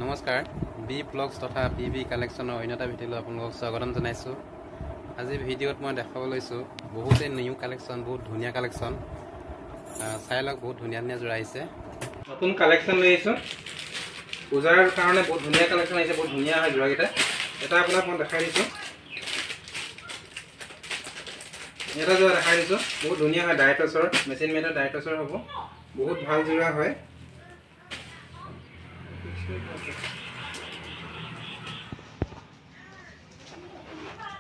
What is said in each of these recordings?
নমস্কাৰ B blogs তথা B কালেকশ্যনৰ অন্য এটা ভিডিঅ'লৈ আপোনালোকক স্বাগতম জনাইছোঁ। আজি ভিডিঅ'ত মই দেখাব লৈছোঁ বহুতেই নিউ কালেকশ্যন, বহুত ধুনীয়া কালেকশ্যন। চাই লওক, বহুত ধুনীয়া ধুনীয়া যোৰা আহিছে। নতুন কালেকশ্যন লৈ আহিছোঁ পূজাৰ কাৰণে। বহুত ধুনীয়া কালেকশ্যন আহিছে, বহুত ধুনীয়া হয় যোৰাকেইটা। এটা আপোনাক মই দেখাই দিছোঁ, এটা যোৰা দেখাই দিছোঁ। বহুত ধুনীয়া হয়, ডাইটছৰ মেচিন মেডৰ ডাইটছৰ হ'ব। বহুত ভাল যোৰা হয়।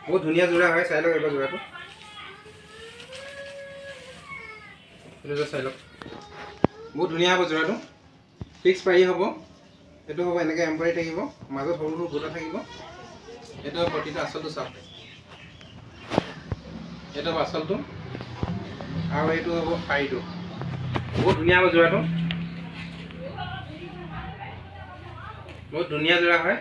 বহুত ধুনীয়া যোৰা হয়, চাই লওক এইবাৰ যোৰাটো। এইটো চাই লওক, বহুত ধুনীয়া হ'ব যোৰাটো। ফিক্স পাৰি হ'ব। এইটো হ'ব এনেকৈ এম্ব্ৰইডাৰী থাকিব, মাজত সৰু সৰু বুটা থাকিব। এইটো প্ৰতিটো আচলটো চাওক, এইটো হ'ব আচলটো, আৰু এইটো হ'ব শাৰীটো। বহুত ধুনীয়া হ'ব যোৰাটো, বহুত ধুনীয়া যোৰা হয়।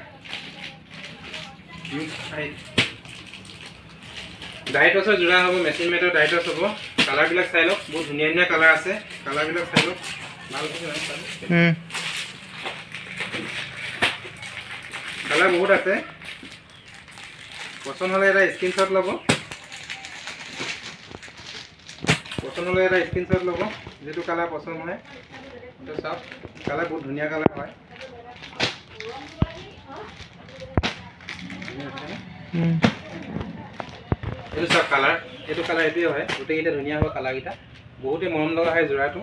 ডাইটছৰ যোৰা হ'ব, মেচিন মেডৰ ডাইটছ হ'ব। কালাৰবিলাক চাই লওক, বহুত ধুনীয়া ধুনীয়া কালাৰ আছে। কালাৰবিলাক চাই লওক, ভাল কালাৰ বহুত আছে। পচন্দ হ'লে এটা স্ক্ৰীনশ্বট ল'ব, যিটো কালাৰ পচন্দ হয় সেইটো চাওক। কালাৰ বহুত ধুনীয়া কালাৰ হয়। এইটো চাওক কালাৰ, এইটো কালাৰ এইটোৱে হয়। গোটেইকেইটা ধুনীয়া হ'ব কালাৰকেইটা। বহুতেই মৰম লগা হয় যোৰাটো,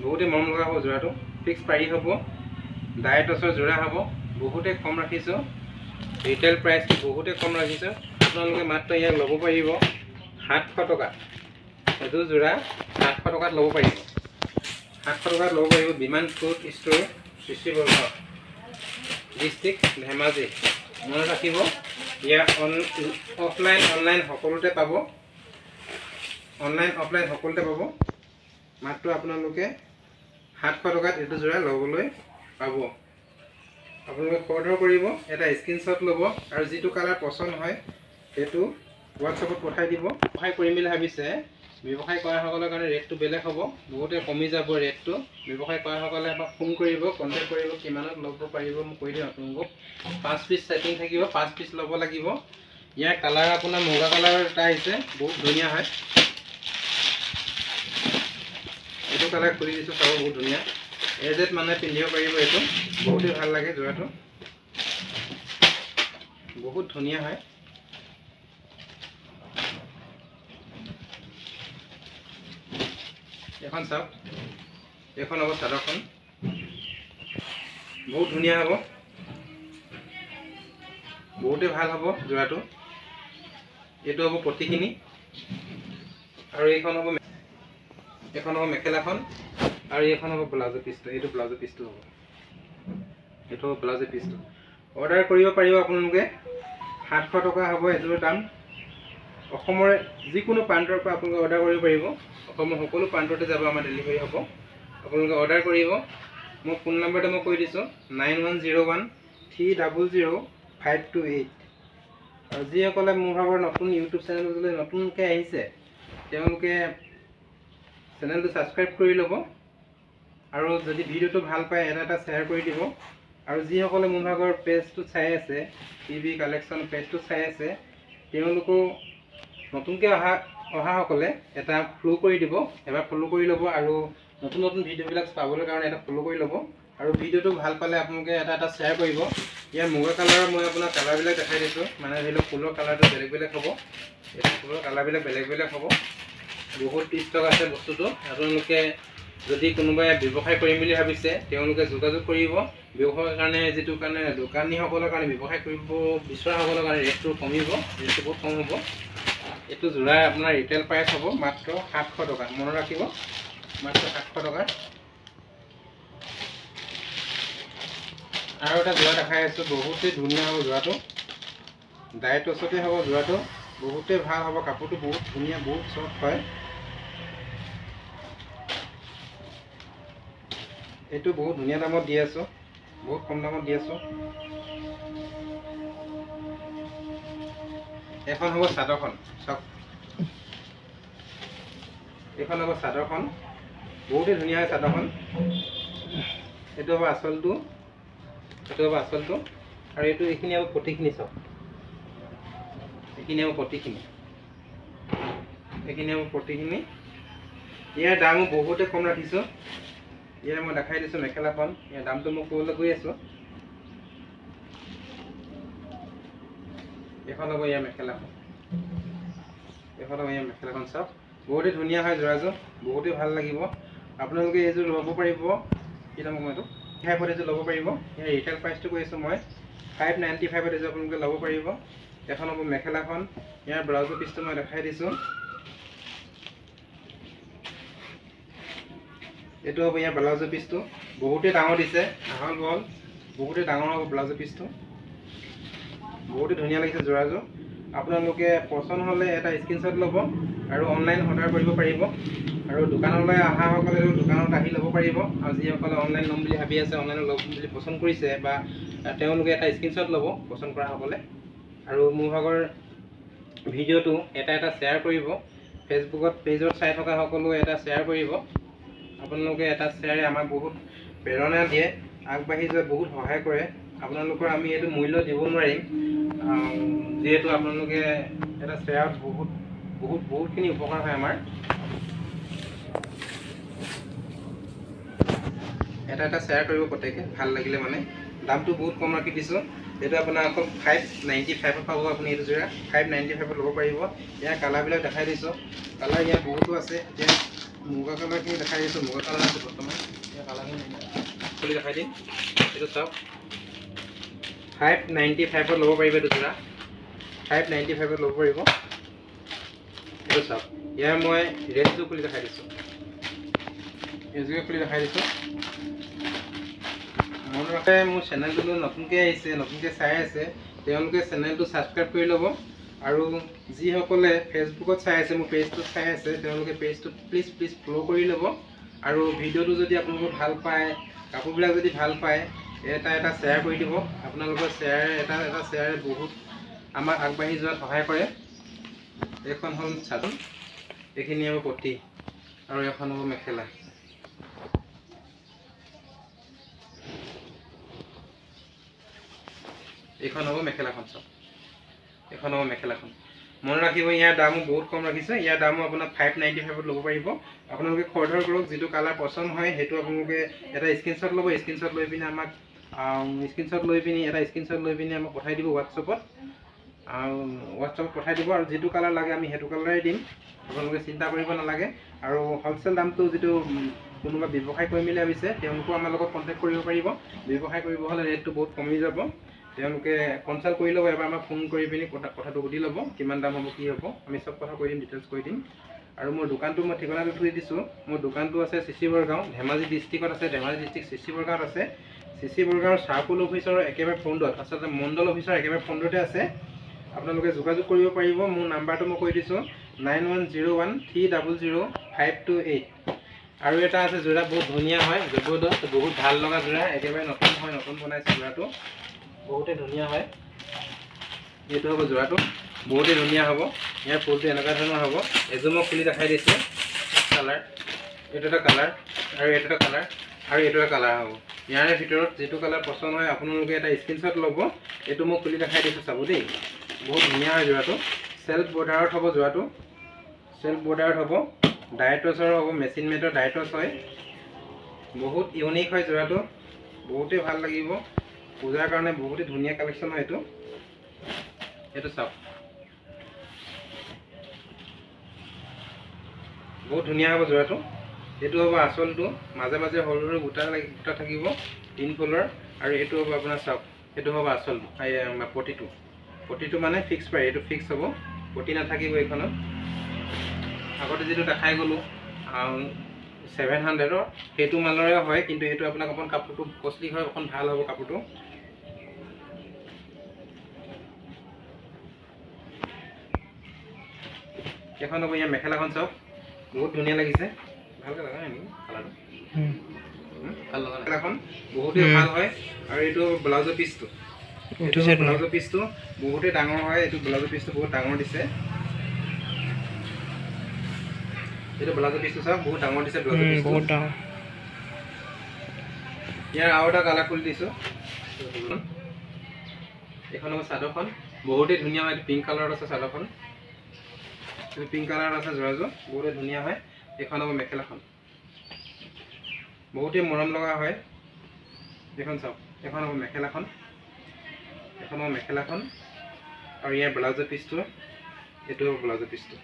বহুতেই মৰম লগা হ'ব যোৰাটো। ফিক্স পাৰি হ'ব, ডাইটছৰ যোৰা হ'ব। বহুতেই কম ৰাখিছোঁ, ৰিটেইল প্ৰাইচটো বহুতেই কম ৰাখিছোঁ। আপোনালোকে মাত্ৰ ইয়াক ল'ব পাৰিব 700 টকা। এইটো যোৰা 700 টকাত ল'ব পাৰিব, 700 টকাত ল'ব পাৰিব। বিমান ফুড ষ্ট'ৰ, সৃষ্টিবৰ্ধ, ডিষ্ট্ৰিক্ট ধেমাজি। মনত ৰাখিব, ইয়াৰ অফলাইন অনলাইন সকলোতে পাব। অনলাইন অফলাইন সকলোতে পাব। মাত্ৰ আপোনালোকে 700 টকাত এইটো যোৰা ল'বলৈ পাব। আপোনালোকে অৰ্ডাৰ কৰিব, এটা স্ক্ৰীনশ্বট ল'ব, আৰু যিটো কালাৰ পচন্দ হয় সেইটো হোৱাটছএপত পঠাই দিব। ব্যৱসায় কৰিম বুলি ভাবিছে, ব্যৱসায় কৰাসকলৰ কাৰণে ৰেটটো বেলেগ হ'ব, বহুতে কমি যাব ৰেটটো। ব্যৱসায় কৰাসকলে আমাক ফোন কৰিব, কণ্টেক্ট কৰিব, কিমানত ল'ব পাৰিব মই কৈ দিম আপোনালোকক। 5 পিচ ছেটিং থাকিব, 5 পিচ ল'ব লাগিব। ইয়াৰ কালাৰ আপোনাৰ মুগা কালাৰ এটা আহিছে, বহুত ধুনীয়া হয়। এইটো কালাৰ খুলি দিছোঁ, চাব, বহুত ধুনীয়া। এজেড মানুহে পিন্ধিব পাৰিব। এইটো বহুতেই ভাল লাগে যোৰাটো, বহুত ধুনীয়া হয়। এখন চাওক, এইখন হ'ব চাদৰখন, বহুত ধুনীয়া হ'ব, বহুতেই ভাল হ'ব যোৰাটো। এইটো হ'ব পতিখিনি, আৰু এইখন হ'ব মেখেলাখন, আৰু এইখন হ'ব ব্লাউজৰ পিচটো। এইটো ব্লাউজৰ পিচটো হ'ব, এইটো হ'ব ব্লাউজৰ পিচটো। অৰ্ডাৰ কৰিব পাৰিব আপোনালোকে। 700 টকা হ'ব এইটোৰ দাম। অসমৰ যিকোনো প্ৰান্তৰ পৰা আপোনালোকে অৰ্ডাৰ কৰিব পাৰিব। অসমৰ সকলো প্ৰান্ততে যাব, আমাৰ ডেলিভাৰী হ'ব। আপোনালোকে অৰ্ডাৰ কৰিব। মোৰ ফোন নম্বৰটো মই কৈ দিছোঁ, 9101300528। আৰু যিসকলে মোৰ ভাগৰ নতুন ইউটিউব চেনেললৈ নতুনকৈ আহিছে, তেওঁলোকে চেনেলটো ছাবস্ক্ৰাইব কৰি ল'ব, আৰু যদি ভিডিঅ'টো ভাল পায় এটা শ্বেয়াৰ কৰি দিব। আৰু যিসকলে মোৰ ভাগৰ পেজটো চাই আছে, বি কালেকশ্যন পেজটো চাই আছে, তেওঁলোকো নতুনকৈ অহাসকলে এটা ফ'ল' কৰি দিব, এবাৰ ফ'ল' কৰি ল'ব। আৰু নতুন নতুন ভিডিঅ'বিলাক পাবলৈ কাৰণে এটা ফ'ল' কৰি ল'ব। আৰু ভিডিঅ'টো ভাল পালে আপোনালোকে এটা শ্বেয়াৰ কৰিব। ইয়াৰ মুগা কালাৰৰ মই আপোনাক কালাৰবিলাক দেখাই দিছোঁ, মানে ধৰি লওক ফুলৰ কালাৰটো বেলেগ বেলেগ হ'ব, এইটো ফুলৰ কালাৰবিলাক বেলেগ বেলেগ হ'ব। বহুত ষ্টক আছে বস্তুটো। আপোনালোকে যদি কোনোবাই ব্যৱসায় কৰিম বুলি ভাবিছে, তেওঁলোকে যোগাযোগ কৰিব। ব্যৱসায়ৰ কাৰণে, যিটো কাৰণে দোকানীসকলৰ কাৰণে, ব্যৱসায় কৰিব বিচৰাসকলৰ কাৰণে ৰেটটো কমিব, ৰেটটো বহুত কম হ'ব। এইটো যোৰা আপোনাৰ ৰিটেইল প্ৰাইচ হ'ব মাত্ৰ 700 টকা। মনত ৰাখিব, মাত্ৰ 700 টকা। আৰু এটা যোৰা দেখাই আছোঁ, বহুতেই ধুনীয়া হ'ব যোৰাটো। ডাইটছতে হ'ব যোৰাটো, বহুতেই ভাল হ'ব। কাপোৰটো বহুত ধুনীয়া, বহুত চফ্ট হয়। এইটো বহুত ধুনীয়া দামত দি আছোঁ, বহুত কম দামত দি আছোঁ। এখন হ'ব চাদৰখন, চাওক, এইখন হ'ব চাদৰখন, বহুতেই ধুনীয়া হয় চাদৰখন। এইটো হ'ব আঁচলটো, এইটো হ'ব আঁচলটো, আৰু এইটো এইখিনি হ'ব পটিখিনি। চাওক এইখিনি হ'ব পটিখিনি, এইখিনি হ'ব পটিখিনি। ইয়াৰ দামো বহুতে কম ৰাখিছোঁ। ইয়াৰ মই দেখাই দিছোঁ মেখেলাখন, ইয়াৰ দামটো মই ক'বলৈ গৈ আছোঁ। এখন হ'ব ইয়াৰ মেখেলাখন, এখন হ'ব ইয়াৰ মেখেলাখন। চাওক বহুতেই ধুনীয়া হয় যোৰাযোৰ, বহুতেই ভাল লাগিব। আপোনালোকে এইযোৰ ল'ব পাৰিব। কি দাম মই এইটো 5ত এইযোৰ ল'ব পাৰিব। ইয়াৰ ৰিটেইল প্ৰাইচটো কৈ আছোঁ মই 595ত এইযোৰ আপোনালোকে ল'ব পাৰিব। এখন হ'ব মেখেলাখন, ইয়াৰ ব্লাউজৰ পিচটো মই দেখাই দিছোঁ। এইটো হ'ব ইয়াৰ ব্লাউজৰ পিচটো, বহুতেই ডাঙৰ দিছে, আহল বহল, বহুতেই ডাঙৰ হ'ব ব্লাউজৰ পিচটো। বহুতেই ধুনীয়া লাগিছে যোৰাযোৰ। আপোনালোকে পচন্দ হ'লে এটা স্ক্ৰীনশ্বট ল'ব আৰু অনলাইন অৰ্ডাৰ কৰিব পাৰিব। আৰু দোকানলৈ অহাসকলে দোকানত আহি ল'ব পাৰিব। আৰু যিসকলে অনলাইন ল'ম বুলি ভাবি আছে, অনলাইনত ল'ম বুলি পচন্দ কৰিছে, বা তেওঁলোকে এটা স্ক্ৰীনশ্বট ল'ব পচন্দ কৰাসকলে। আৰু মোৰ ভাগৰ ভিডিঅ'টো এটা শ্বেয়াৰ কৰিব। ফেচবুকত পেজত চাই থকা সকলো এটা শ্বেয়াৰ কৰিব। আপোনালোকে এটা শ্বেয়াৰে আমাক বহুত প্ৰেৰণা দিয়ে, আগবাঢ়ি যোৱাত বহুত সহায় কৰে। আপোনালোকৰ আমি এইটো মূল্য দিব নোৱাৰিম, যিহেতু আপোনালোকে এটা শ্বেয়াৰত বহুতখিনি উপকাৰ হয় আমাৰ। এটা শ্বেয়াৰ কৰিব প্ৰত্যেকে, ভাল লাগিলে মানে। দামটো বহুত কম ৰাখি দিছোঁ। এইটো আপোনাৰ অকল 595ত পাব। আপুনি এইটো যোৰা 595ত ল'ব পাৰিব। ইয়াৰ কালাৰবিলাক দেখাই দিছোঁ। কালাৰ ইয়াৰ বহুতো আছে। এতিয়া মুগা কালাৰখিনি দেখাই দিছোঁ। মুগা কালাৰ আছে বৰ্তমান। ইয়াৰ কালাৰখিনি খুলি দেখাই দিম। এইটো চাওক 595ত ল'ব পাৰিব। এইটো যোৰা 595ত ল'ব পাৰিব। এইটো চাওক, ইয়াৰ মই ৰেটটো খুলি দেখাই দিছোঁ। এইযোৰে খুলি দেখাই দিছোঁ। মনত ৰাখে, মোৰ চেনেলটো নতুনকৈ আহিছে, নতুনকৈ চাই আছে, তেওঁলোকে চেনেলটো ছাবস্ক্ৰাইব কৰি ল'ব। আৰু যিসকলে ফেচবুকত চাই আছে, মোৰ পেজটোত চাই আছে, তেওঁলোকে পেজটোত প্লিজ ফ'ল' কৰি ল'ব। আৰু ভিডিঅ'টো যদি আপোনালোকে ভাল পায়, কাপোৰবিলাক যদি ভাল পায়, এটা শ্বেয়াৰ কৰি দিব। আপোনালোকৰ এটা শ্বেয়াৰে বহুত আমাক আগবাঢ়ি যোৱাত সহায় কৰে। এইখন হ'ল চাদৰ, এইখিনি হ'ব পটি, আৰু এখন হ'ব মেখেলা। এইখন হ'ব মেখেলাখন। চাওক এইখন হ'ব মেখেলাখন। মনত ৰাখিব, ইয়াৰ দামো বহুত কম ৰাখিছে। ইয়াৰ দামো আপোনাক 595ত ল'ব পাৰিব। আপোনালোকে খৰধৰ কৰক, যিটো কালাৰ পচন্দ হয় সেইটো আপোনালোকে এটা স্ক্ৰীনশ্বট ল'ব। স্ক্ৰীনশ্বট লৈ পিনি আমাক এটা স্ক্ৰীনশ্বট লৈ পিনি আমাক পঠাই দিব হোৱাটছএপত। হোৱাটছএপত পঠাই দিব, আৰু যিটো কালাৰ লাগে আমি সেইটো কালাৰে দিম। আপোনালোকে চিন্তা কৰিব নালাগে। আৰু হ'লচেল দামটো যিটো কোনোবা ব্যৱসায় কৰিম বুলি ভাবিছে, তেওঁলোকেও আমাৰ লগত কণ্টেক্ট কৰিব পাৰিব। ব্যৱসায় কৰিব হ'লে ৰেটটো বহুত কমি যাব। তেওঁলোকে কনচাল্ট কৰি ল'ব, এবাৰ আমাক ফোন কৰি পিনি কথাটো সুধি ল'ব, কিমান দাম হ'ব, কি হ'ব। আমি চব কথা কৈ দিম, ডিটেইলছ কৰি দিম। আৰু মোৰ দোকানটো মই ঠিকনাটো থৈ দিছোঁ। মোৰ দোকানটো আছে চিচি বৰগাঁও, ধেমাজি ডিষ্ট্ৰিক্টত আছে। ধেমাজি ডিষ্ট্ৰিক্ট চিচি বৰগাঁৱত আছে। চিচি বৰগাঁৱৰ চাৰ্কুল অফিচৰ একেবাৰে ফ্ৰণ্টত, আচলতে মণ্ডল অফিচৰ একেবাৰে ফ্ৰণ্টতে আছে। আপোনালোকে যোগাযোগ কৰিব পাৰিব। মোৰ নাম্বাৰটো মই কৈ দিছোঁ 9101300528। আৰু এটা আছে যোৰা, বহুত ধুনীয়া হয়, জবৰদস্ত, বহুত ভাল লগা যোৰা, একেবাৰে নতুন হয়, নতুন বনাইছে যোৰাটো, বহুতেই ধুনীয়া হয়। এইটো হ'ব যোৰাটো, বহুতেই ধুনীয়া হ'ব। ইয়াৰ ফুলটো এনেকুৱা ধৰণৰ হ'ব। এযোৰ মই খুলি দেখাই দিছোঁ কালাৰ। এইটো এটা কালাৰ, আৰু এইটো এটা কালাৰ, আৰু এইটো এটা কালাৰ হ'ব। ইয়াৰে ভিতৰত যিটো কালাৰ পচন্দ হয় আপোনালোকে এটা স্ক্ৰীনশ্বট ল'ব। এইটো মই খুলি দেখাই দিছোঁ, চাব দেই। বহুত ধুনীয়া হয় যোৰাটো। চেল্ফ বৰ্ডাৰত হ'ব যোৰাটো, চেল্ফ বৰ্ডাৰত হ'ব। ডাইটছৰ হ'ব, মেচিন মেডৰ ডাইটছ হয়। বহুত ইউনিক হয় যোৰাটো, বহুতেই ভাল লাগিব। পূজাৰ কাৰণে বহুতেই ধুনীয়া কালেকশ্যন হয় এইটো। এইটো চাওক, বহুত ধুনীয়া হ'ব যোৰাটো। এইটো হ'ব আঁচলটো, মাজে মাজে সৰু সৰু বুটা থাকিব 3 ফুলৰ। আৰু এইটো হ'ব আপোনাৰ চাওক, এইটো হ'ব আঁচলটো, পটিটো মানে ফিক্স প্ৰাইচ, এইটো ফিক্স হ'ব, পটি নাথাকিব এইখনত। আগতে যিটো দেখাই গ'লোঁ 700ৰ, সেইটো মালৰে হয়, কিন্তু এইটো আপোনাক অকণ কাপোৰটো কষ্টলি হয়, অকণ ভাল হ'ব কাপোৰটো। এখন হ'ব ইয়াৰ মেখেলাখন। চাওক বহুত ধুনীয়া লাগিছে, ভালকৈ লগা নাই নেকি কালাৰটো? ভাল লগা মেখেলাখন বহুতেই ভাল হয়। আৰু এইটো ব্লাউজৰ পিচটো, ব্লাউজৰ পিচটো বহুতেই ডাঙৰ হয়। এইটো ব্লাউজৰ পিচটো বহুত ডাঙৰ দিছে। এইটো ব্লাউজৰ পিচটো চাওক, বহুত ডাঙৰ দিছে ব্লাউজৰ পিচটো, বহুত ডাঙৰ। ইয়াৰ আৰু এটা কালাৰ খুলি দিছোঁ। এইখন হ'ব চাদৰখন, বহুতেই ধুনীয়া হয়। পিংক কালাৰত আছে চাদৰখন, পিংক কালাৰত আছে যোৰাযোৰ, বহুতেই ধুনীয়া হয়। এইখন হ'ব মেখেলাখন, বহুতেই মৰম লগা হয়। এইখন চাওক, এইখন হ'ব মেখেলাখন, এখন হ'ব মেখেলাখন আৰু ইয়াৰ ব্লাউজৰ পিচটো, এইটো হ'ব ব্লাউজৰ পিচটো,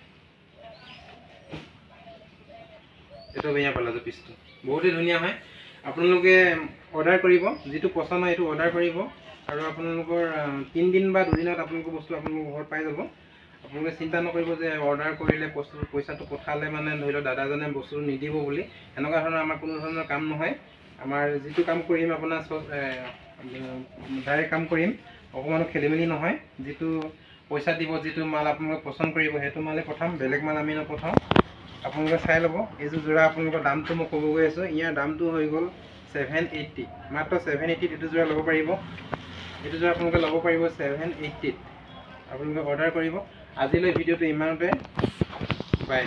এইটো হ'ব ইয়াৰ ব্লাউজৰ পিচটো, বহুতেই ধুনীয়া হয়। আপোনালোকে অৰ্ডাৰ কৰিব, যিটো পচন্দ হয় এইটো অৰ্ডাৰ কৰিব আৰু আপোনালোকৰ 3 দিন বা 2 দিনত আপোনালোকৰ বস্তু আপোনালোকৰ ঘৰত পাই যাব। আপোনালোকে চিন্তা নকৰিব যে অৰ্ডাৰ কৰিলে পইচাটো পঠালে মানে ধৰি লওক দাদাজনে বস্তুটো নিদিব বুলি, এনেকুৱা ধৰণৰ আমাৰ কোনো ধৰণৰ কাম নহয়। আমাৰ যিটো কাম কৰিম আপোনাৰ ডাইৰেক্ট কাম কৰিম, অকণমানো খেলি মেলি নহয়। যিটো পইচা দিব, যিটো মাল আপোনালোকে পচন্দ কৰিব সেইটো মালে পঠাম, বেলেগ মাল আমি নপঠাওঁ। আপোনালোকে চাই ল'ব। এইযোৰ যোৰা আপোনালোকৰ দামটো মই ক'ব গৈ আছোঁ। ইয়াৰ দামটো হৈ গ'ল 780, মাত্ৰ 780 এইটো যোৰা ল'ব পাৰিব। এইটো যোৰা আপোনালোকে ল'ব পাৰিব 780। আপোনালোকে অৰ্ডাৰ কৰিব। আজিলৈ ভিডিঅ'টো ইমানতে, বাই।